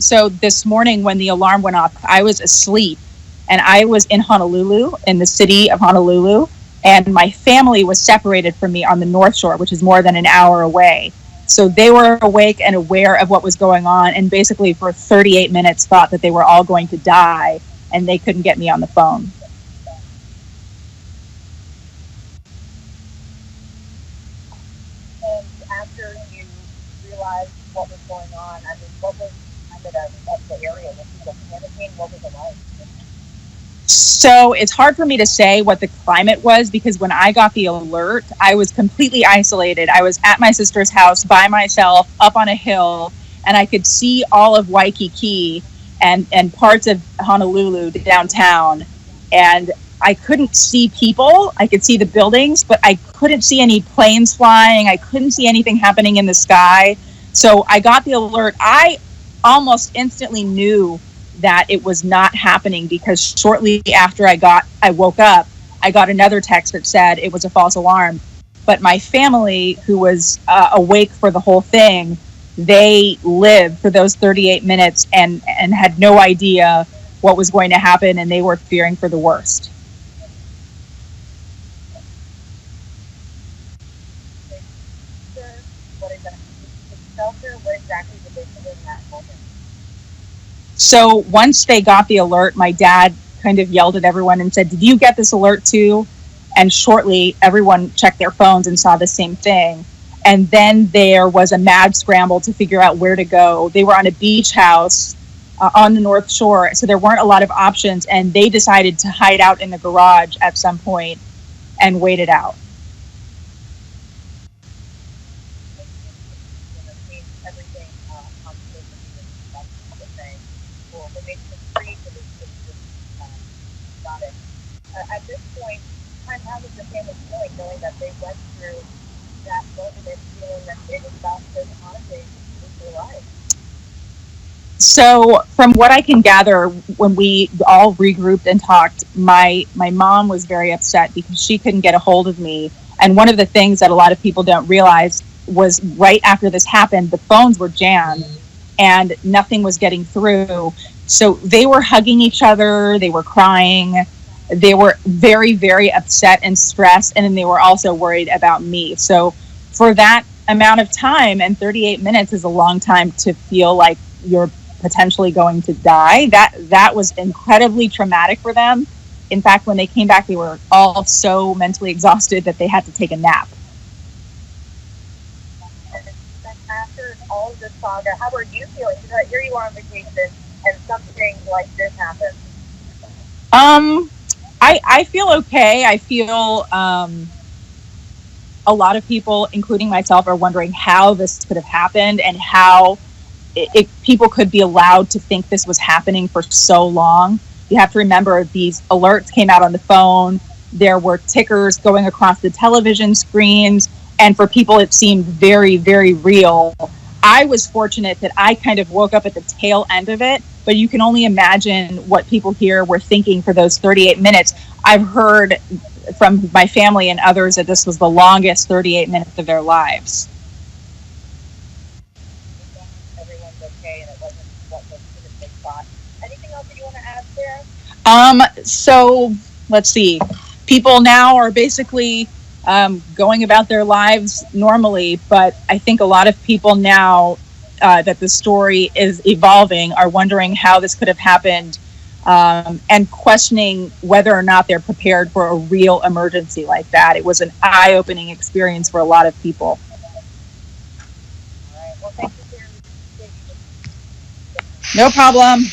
So this morning when the alarm went off, I was asleep, and I was in Honolulu, in the city of Honolulu, and my family was separated from me on the North Shore, which is more than an hour away. So they were awake and aware of what was going on, and basically for 38 minutes thought that they were all going to die, and they couldn't get me on the phone. And after you realized what was going on, I mean, what was kind of the area? Was people panicking? What was it like? So it's hard for me to say what the climate was, because when I got the alert, I was completely isolated. I was at my sister's house by myself up on a hill, and I could see all of Waikiki and parts of Honolulu downtown. And I couldn't see people. I could see the buildings, but I couldn't see any planes flying. I couldn't see anything happening in the sky. So I got the alert. I almost instantly knew that it was not happening, because shortly after I woke up, I got another text that said it was a false alarm. But my family, who was awake for the whole thing, they lived for those 38 minutes and had no idea what was going to happen, and they were fearing for the worst. What exactly did they do in that moment? So once they got the alert, my dad kind of yelled at everyone and said, "Did you get this alert too?" And shortly, everyone checked their phones and saw the same thing. And then there was a mad scramble to figure out where to go. They were on a beach house on the North Shore, so there weren't a lot of options. And they decided to hide out in the garage at some point and wait it out. Everything on social media, that's the thing. Well, it makes it free to got it. At this point, how was the family feeling, knowing that they went through that moment and feeling that it was about to honestly lose their life? So from what I can gather, when we all regrouped and talked, my mom was very upset because she couldn't get a hold of me. And one of the things that a lot of people don't realize was right after this happened, the phones were jammed and nothing was getting through. So they were hugging each other, they were crying, they were very, very upset and stressed, and then they were also worried about me. So for that amount of time, and 38 minutes is a long time to feel like you're potentially going to die, that was incredibly traumatic for them. In fact, when they came back, they were all so mentally exhausted that they had to take a nap. After all of this saga, how are you feeling? Because here you are on vacation and something like this happened. I feel okay. I feel a lot of people, including myself, are wondering how this could have happened and how people could be allowed to think this was happening for so long. You have to remember, these alerts came out on the phone. There were tickers going across the television screens. And for people, it seemed very, very real. I was fortunate that I kind of woke up at the tail end of it, but you can only imagine what people here were thinking for those 38 minutes. I've heard from my family and others that this was the longest 38 minutes of their lives. Everyone's okay, and it wasn't what they thought. Anything else that you want to add there? So let's see. People now are basically going about their lives normally, but I think a lot of people now that the story is evolving are wondering how this could have happened, and questioning whether or not they're prepared for a real emergency like that. It was an eye-opening experience for a lot of people. All right. Well, thank you for your No problem.